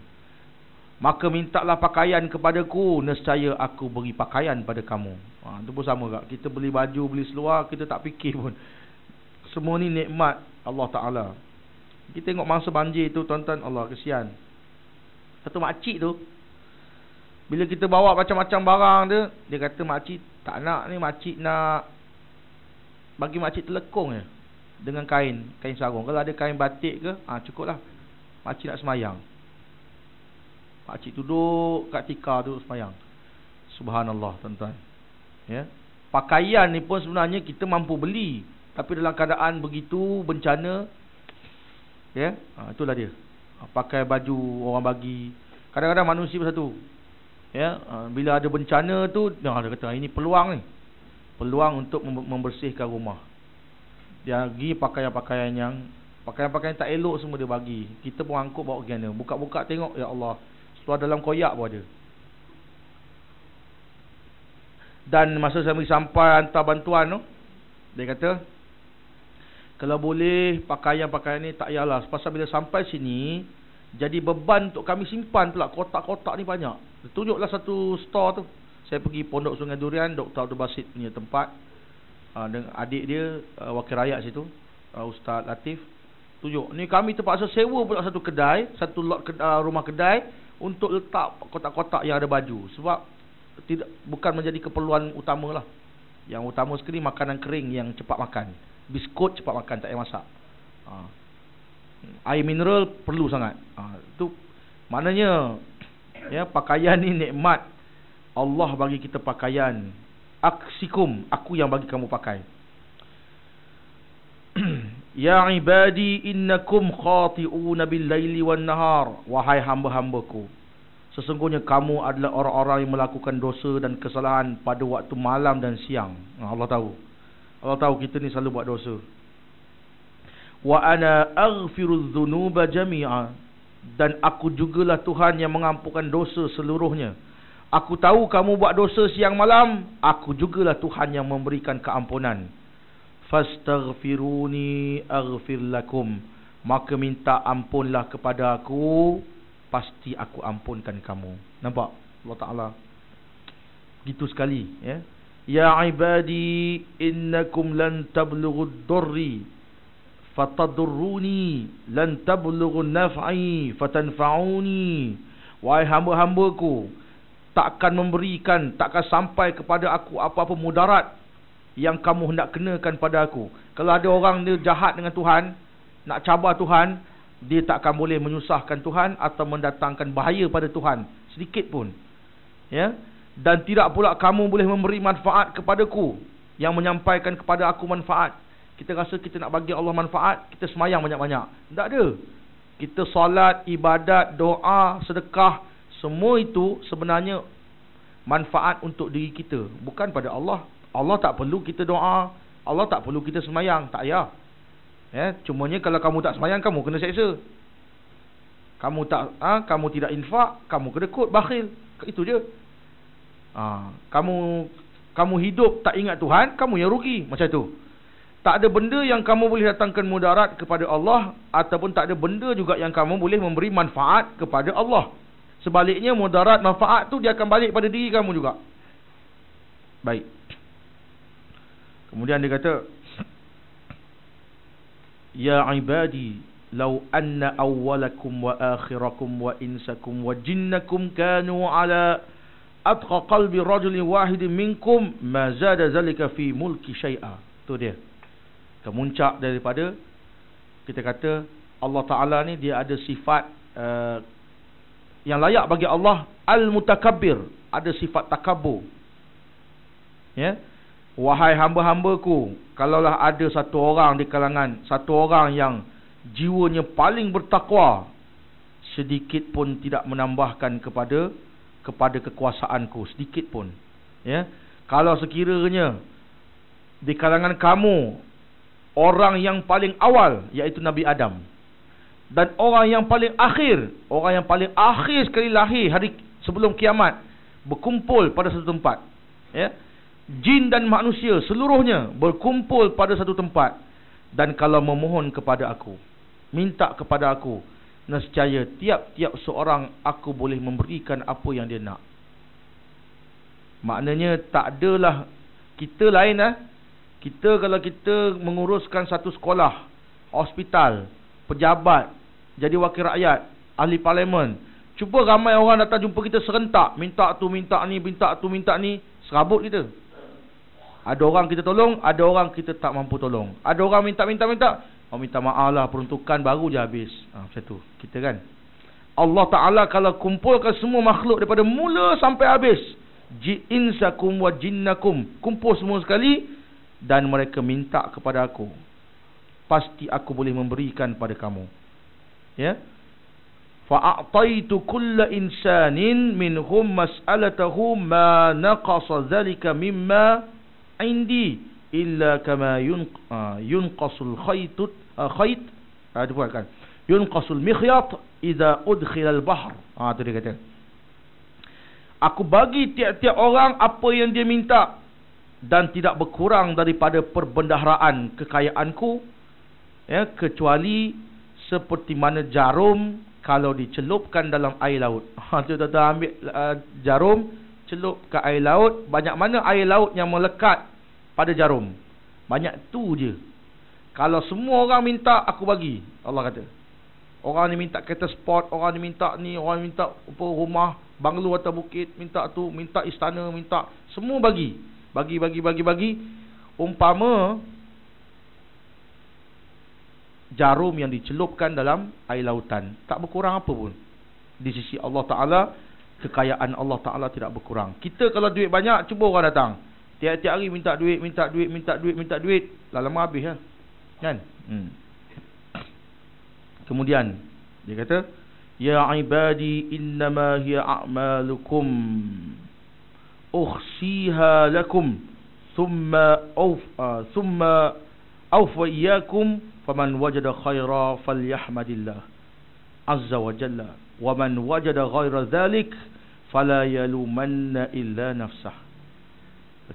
maka mintalah pakaian kepadaku, nescaya aku beri pakaian pada kamu. Itu pun sama tak? Kita beli baju, beli seluar, kita tak fikir pun. Semua ni nikmat Allah Ta'ala. Kita tengok mangsa banjir tu, tuan-tuan, Allah kesian. Satu makcik tu, bila kita bawa macam-macam barang tu, dia kata makcik tak nak ni, makcik nak bagi makcik telekong je dengan kain sarung. Kalau ada kain batik ke, cukup lah. Makcik nak semayang. Makcik duduk kat tikar tu semayang. Subhanallah, tuan-tuan. Ya. Pakaian ni pun sebenarnya kita mampu beli, tapi dalam keadaan begitu bencana, ya, itulah dia. Pakai baju orang bagi. Kadang-kadang manusia bersatu. Ya, bila ada bencana tu, dia kata ini peluang ni. Peluang untuk membersihkan rumah. Dia pergi pakaian-pakaian tak elok semua dia bagi. Kita pun angkut bawa pergi sana. Buka-buka tengok, ya Allah, seluar dalam koyak pun ada. Dan masa saya pergi sampai hantar bantuan tu, dia kata, kalau boleh pakaian-pakaian ni tak payahlah, pasal bila sampai sini jadi beban untuk kami simpan pula. Kotak-kotak ni banyak. Tunjuklah satu store tu. Saya pergi Pondok Sungai Durian, Dr. Abdul Basit punya tempat, dengan adik dia, wakil rakyat situ, Ustaz Latif. Tunjuk, ni kami terpaksa sewa pula satu kedai, satu lot rumah kedai untuk letak kotak-kotak yang ada baju. Sebab bukan menjadi keperluan utama lah. Yang utama sekali makanan kering yang cepat makan. Biskut cepat makan, tak payah masak. Air mineral perlu sangat. Itu maknanya, ya, pakaian ni nikmat. Allah bagi kita pakaian. Aksikum, aku yang bagi kamu pakai. Ya ibadi innakum khati'una bil laili wan nahar. Wahai hamba-hambaku, sesungguhnya kamu adalah orang-orang yang melakukan dosa dan kesalahan pada waktu malam dan siang. Allah tahu. Allah tahu kita ni selalu buat dosa. Wa ana aghfirudz dzunuba jami'a, dan aku jugalah Tuhan yang mengampunkan dosa seluruhnya. Aku tahu kamu buat dosa siang malam, aku jugalah Tuhan yang memberikan keampunan. Fastaghfiruni aghfir lakum, maka minta ampunlah kepada aku, pasti aku ampunkan kamu. Nampak Allah Ta'ala gitu sekali, ya. Ya ibadi innakum lan tablughud durri fatadurruni, lan tablughun naf'i fatanfa'uni. Wahai hamba-hambaku, takkan sampai kepada aku apa-apa mudarat yang kamu hendak kenakan pada aku. Kalau ada orang dia jahat dengan Tuhan, nak cabar Tuhan, dia tak akan boleh menyusahkan Tuhan atau mendatangkan bahaya pada Tuhan sedikit pun. Ya. Dan tidak pula kamu boleh memberi manfaat kepadaku, yang menyampaikan kepada aku manfaat. Kita rasa kita nak bagi Allah manfaat, kita semayang banyak-banyak. Tak ada. Kita solat, ibadat, doa, sedekah, semua itu sebenarnya manfaat untuk diri kita, bukan pada Allah. Allah tak perlu kita doa, Allah tak perlu kita semayang, tak payah. Ya, cumanya kalau kamu tak semayang, kamu kena seksa. Kamu tidak infak, kamu kena kod, bakhil. Itu je. Kamu hidup tak ingat Tuhan, kamu yang rugi. Macam tu. Tak ada benda yang kamu boleh datangkan mudarat kepada Allah, ataupun tak ada benda juga yang kamu boleh memberi manfaat kepada Allah. Sebaliknya mudarat manfaat tu dia akan balik pada diri kamu juga. Baik. Kemudian dia kata, ya ibadi law anna awwalakum wa akhirakum wa insakum wa jinnakum kanu ala atqa qalbi rajulin wahidin minkum ma zada zalika fi mulki syai'a. Tu dia. Kemuncak daripada kita kata Allah Ta'ala ni dia ada sifat yang layak bagi Allah, al-mutakabbir, ada sifat takabur. Ya. Wahai hamba-hambaku, kalaulah ada satu orang di kalangan, satu orang yang jiwanya paling bertakwa, sedikit pun tidak menambahkan kepada kekuasaanku, sedikit pun. Ya. Kalau sekiranya di kalangan kamu orang yang paling awal, iaitu Nabi Adam, dan orang yang paling akhir sekali lahir hari sebelum kiamat, berkumpul pada satu tempat, ya, jin dan manusia seluruhnya berkumpul pada satu tempat, dan kalau memohon kepada aku, minta kepada aku, nescaya tiap-tiap seorang aku boleh memberikan apa yang dia nak. Maknanya tak adalah kita lain lah. Kita kalau kita menguruskan satu sekolah, hospital, pejabat, jadi wakil rakyat, ahli parlimen, cuba ramai orang datang jumpa kita serentak, minta tu, minta ni, minta tu, minta ni, serabut kita. Ada orang kita tolong, ada orang kita tak mampu tolong. Ada orang minta, oh minta maaf lah, peruntukan baru je habis. Macam tu kita kan. Allah Ta'ala kalau kumpulkan semua makhluk daripada mula sampai habis, insakum wa jinnakum, kumpul semua sekali, dan mereka minta kepada aku, pasti aku boleh memberikan pada kamu. Ya. Fa'ataitu kulla insanin minhum mas'alatahu ma naqasa dhalika mimma indi illa kama yunqasul khayt dibuatkan yunqasul mikhyat idza udkhila al-bahr. Tu dia kata, aku bagi tiap-tiap orang apa yang dia minta, dan tidak berkurang daripada perbendaharaan kekayaanku, ya, kecuali seperti mana jarum kalau dicelupkan dalam air laut. Tuan-tuan ambil jarum, celup ke air laut, banyak mana air laut yang melekat pada jarum, banyak tu je. Kalau semua orang minta, aku bagi. Allah kata, orang ni minta kereta sport, orang ni minta ni, orang ni minta apa, rumah banglo atas bukit, minta tu, minta istana, minta, semua bagi. Umpama jarum yang dicelupkan dalam air lautan, tak berkurang apa pun. Di sisi Allah Ta'ala, kekayaan Allah Ta'ala tidak berkurang. Kita kalau duit banyak, cuba orang datang tiap-tiap hari minta duit, lama habis lah kan. Kemudian dia kata, ya ibadi innama hiya a'malukum ukhsiha lakum thumma awfa iyyakum faman wajada khaira falyahmadillah azza wa jalla wa man wajada ghaira dhalik fala yalumanna illa nafsah.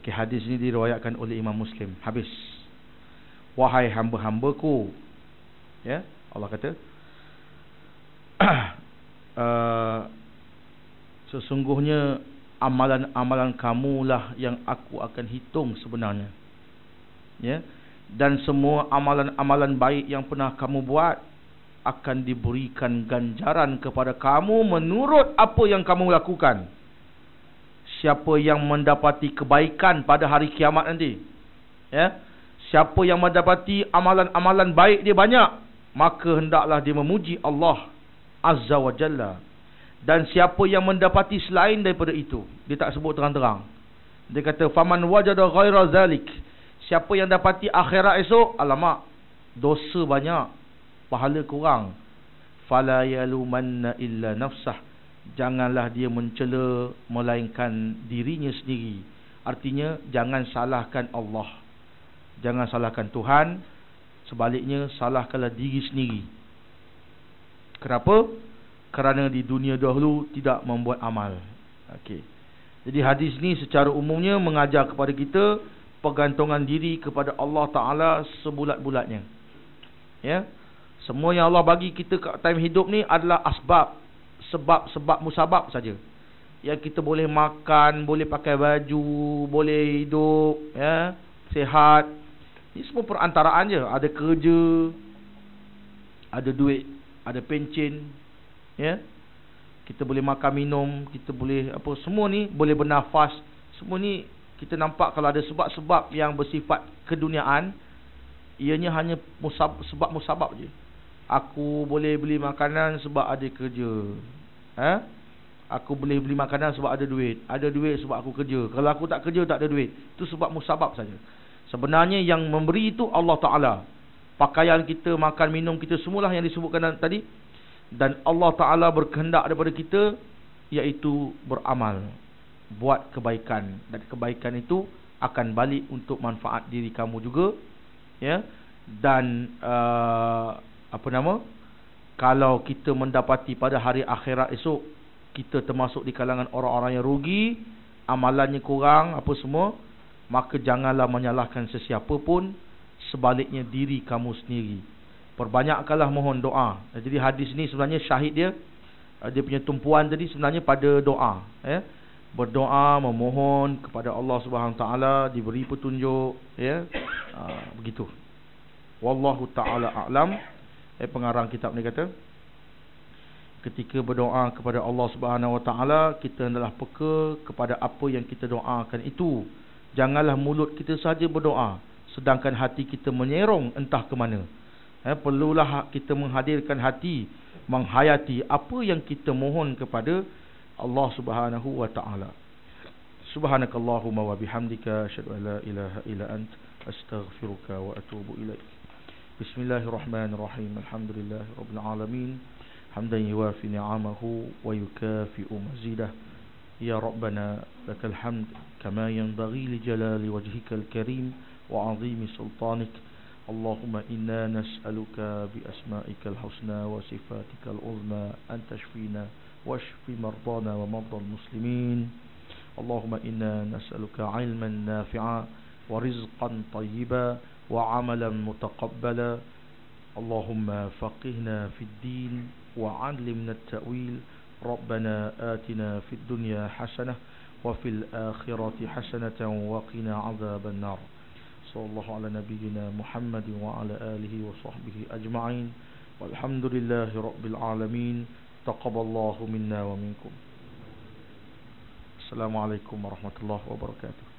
Okey, hadis ini diriwayatkan oleh Imam Muslim. Habis. Wahai hamba-hambaku, ya, Allah kata, sesungguhnya amalan-amalan kamulah yang aku akan hitung sebenarnya, ya, dan semua amalan-amalan baik yang pernah kamu buat akan diberikan ganjaran kepada kamu menurut apa yang kamu lakukan. Siapa yang mendapati kebaikan pada hari kiamat nanti, ya, siapa yang mendapati amalan-amalan baik dia banyak, maka hendaklah dia memuji Allah Azza wa Jalla. Dan siapa yang mendapati selain daripada itu, dia tak sebut terang-terang. Dia kata, faman wajada ghaira zalik, siapa yang dapati akhirat esok, alamak, dosa banyak, pahala kurang, fala yalumanna illa nafsah, janganlah dia mencela melainkan dirinya sendiri. Artinya, jangan salahkan Allah, jangan salahkan Tuhan, sebaliknya salahkanlah diri sendiri. Kenapa? Kerana di dunia dahulu tidak membuat amal. Okey. Jadi hadis ni secara umumnya mengajar kepada kita pergantungan diri kepada Allah Ta'ala sebulat-bulatnya. Ya. Semua yang Allah bagi kita kat time hidup ni adalah asbab, sebab musabab saja. yang kita boleh makan, boleh pakai baju, boleh hidup, ya, sihat. Ini semua perantaraan je. Ada kerja, ada duit, ada pencen, ya. Kita boleh makan minum, kita boleh apa, semua ni boleh bernafas. Semua ni kita nampak kalau ada sebab-sebab yang bersifat keduniaan, ianya hanya sebab musabab je. Aku boleh beli makanan sebab ada kerja. Aku boleh beli makanan sebab ada duit. Ada duit sebab aku kerja. Kalau aku tak kerja, tak ada duit. Itu sebab musabab saja. Sebenarnya yang memberi itu Allah Ta'ala. Pakaian kita, makan, minum kita, semualah yang disebutkan tadi. Dan Allah Ta'ala berkehendak daripada kita, iaitu beramal, buat kebaikan. Dan kebaikan itu akan balik untuk manfaat diri kamu juga, ya. Dan kalau kita mendapati pada hari akhirat esok, kita termasuk di kalangan orang-orang yang rugi, amalannya kurang, apa semua, maka janganlah menyalahkan sesiapa pun, sebaliknya diri kamu sendiri. Perbanyakkanlah mohon doa. Jadi hadis ni sebenarnya syahid dia punya tumpuan tadi sebenarnya pada doa, ya. Berdoa, memohon kepada Allah Subhanahu Taala, diberi petunjuk, ya. Begitu. Wallahu taala a'lam. Pengarang kitab ni kata, ketika berdoa kepada Allah Subhanahu Wa Taala, kita hendaklah peka kepada apa yang kita doakan itu. Janganlah mulut kita saja berdoa, sedangkan hati kita menyerong entah ke mana. Perlulah kita menghadirkan hati, menghayati apa yang kita mohon kepada Allah Subhanahu Wa Taala. Subhanakallahumma wa bihamdika, asyhadu an la ilaha illa ant, astaghfiruka wa atubu ilaik. Bismillahirrahmanirrahim. Alhamdulillahirabbil alamin. Hamdan yuwafi ni'amahu wa yukafi'u mazidah. Ya Rabbana lakal hamd kama yanbaghi li jalali wajhikal karim wa 'azimi sultanik. Allahumma inna nas'aluka bi asma'ikal husna wa sifatikal uzma an tashfina washfi mardana wa mardal muslimin. Allahumma inna nas'aluka 'ilman nafi'a wa rizqan tayyiba wa 'amalan mutaqabbala. Allahumma faqihna fid din wa 'allimna at-ta'wil. Rabbana atina fid dunya hasanah wa fil akhirati hasanatan wa qina 'adzaban nar. Sallallahu ala nabiyyina Muhammadin wa ala alihi wa sahbihi ajma'in. Walhamdulillahi rabbil alamin. Taqabbalallahu minna wa minkum. Assalamualaikum warahmatullahi wabarakatuh.